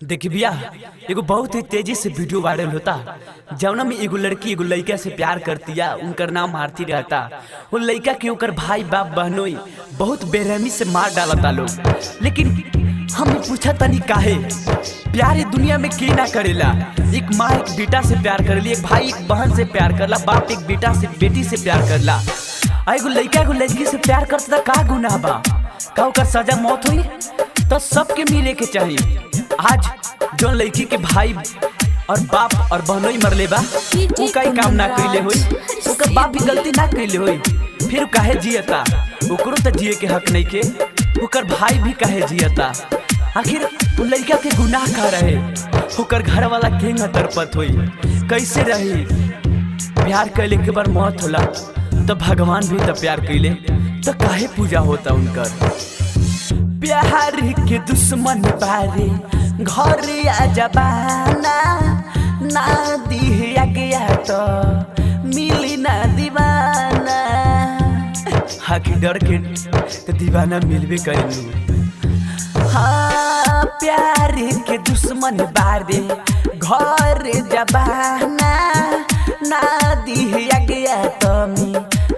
देखी भैया, एगो बहुत ही तेजी से वीडियो वायरल होता जौना में एगो लड़की एगो लड़का से प्यार करतिया। उनकर नाम आरती रहता। वो लड़का के ओकर भाई बाप बहनोई बहुत बेरहमी से मार डालता लोग। लेकिन हम पूछा तनी काहे प्यार दुनिया में के ना करेला। एक माँ एक बेटा से प्यार करेली, एक भाई एक बहन से प्यार करला, बाप एक बेटा से बेटी से प्यार करला। एगो लड़का एगो लड़की से प्यार करता का गुनाह बा? का ओकर सजा मौत हुई तो सबके मिले के चाहिए। आज जो लड़की के भाई और बाप और बहनोई मरले बा, वो कई काम ना कइले होई, ओकर बाप भी गलती ना कइले होई, फिर काहे जियता? ओकरो तो जिए के हक नहीं के, ओकर भाई भी काहे जियता? आखिर उन लड़का के गुनाह का रहे? ओकर घर वाला केंगा तरपत होई, कैसे रही? प्यार कैले के बार मौत होला तो भगवान भी तो प्यार कैले तो काहे पूजा होता उनकर? प्यार के दुश्मन बारे घर आ जबाना ना दिया गया तो मिली ना दीवाना। आखिर डर के तो दीवाना मिलबे करेलू। हाँ, प्यार के दुश्मन बारे घर जबाना ना दिया गया तो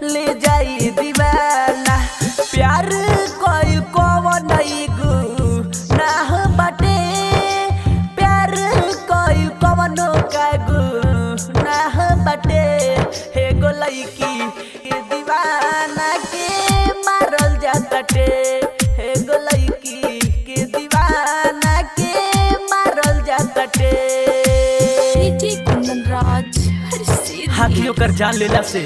ले जाई दीवाना। प्यार कोई कौन ना बाटे, प्यार कोई कवनो का ना बाटे। हे गो लड़की के दीवाना के मारल जाताटे, हे गो लड़की के दीवाना के मारल जाताटे। हाथी ओकर जान लेला से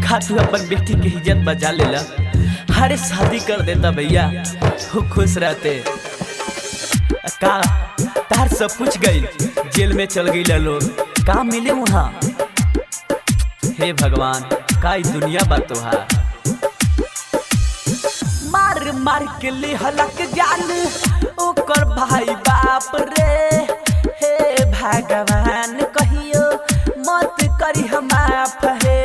खातू अपन बेटी की इज्जत बचा लेला। हरे शादी कर देता भैया, वो खुश रहते। का तार सब कुछ गई, जेल में चल गई लोग, का मिले वहाँ? हे भगवान, का दुनिया बा तोहार। मार मार के ले हलक जान ओकर भाई बाप रे। हे भगवान कहियो मत करी हम माफ है।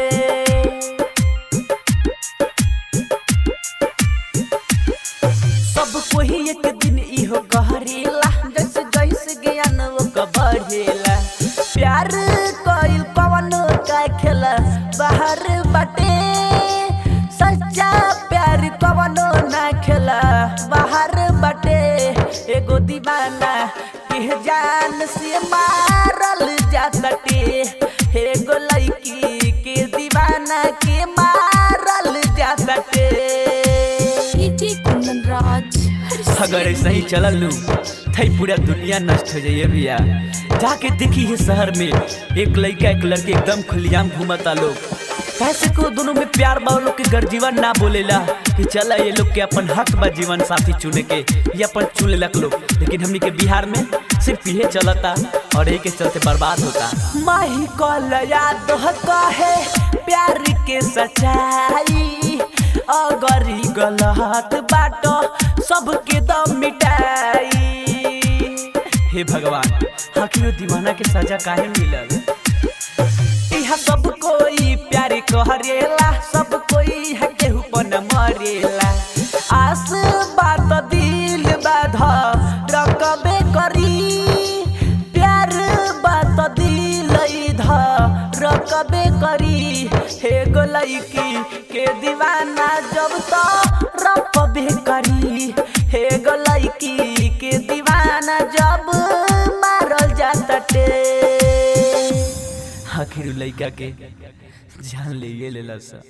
सब कोई एक दिन इहो कहरेला, जैसे जैसे ज्ञान वो बढ़ेला। प्यार कोई कवनो का खेला बाहर बाटे, सच्चा प्यार कवनो ना खेला बाहर बाटे। एगो दीवाना के जान से मारल जाताटे, एगो लड़की के दीवाना के मारल जाताटे। अगर ऐसा ही चलल लू तो पूरा दुनिया नष्ट हो जाइए भैया। जाके देखी है शहर में एक लड़का एक लड़की एकदम खुलियाम घूमता लोग। कैसे को दोनों में प्यार बा, लोग के गर्जीवन ना बोलेला कि चला ये लोग के अपन हक बा जीवन साथी चुने के, ये अपन चुन लेलक लोग। लेकिन हमनी के बिहार में सिर्फ ये चलता और यही के चलते बर्बाद होता। माही कल याद है प्यार के सच्चाई, अगर गलत बाटो सबके दम मिटाई। हे भगवान, आखिर दीवाना के सजा काहे मिलल? यहाँ सब कोई प्यार करेला, सब कोई है केहू पर न मरेला। आस बात दिल बाध रकबे करी, प्यार बात दिल रकबे करी। हे गो लड़की के दीवाना जब तो रकबे करी, हे गो लड़की के दीवाना जब मारल जाताटे। आखिर लड़का के जान ले लेला सा।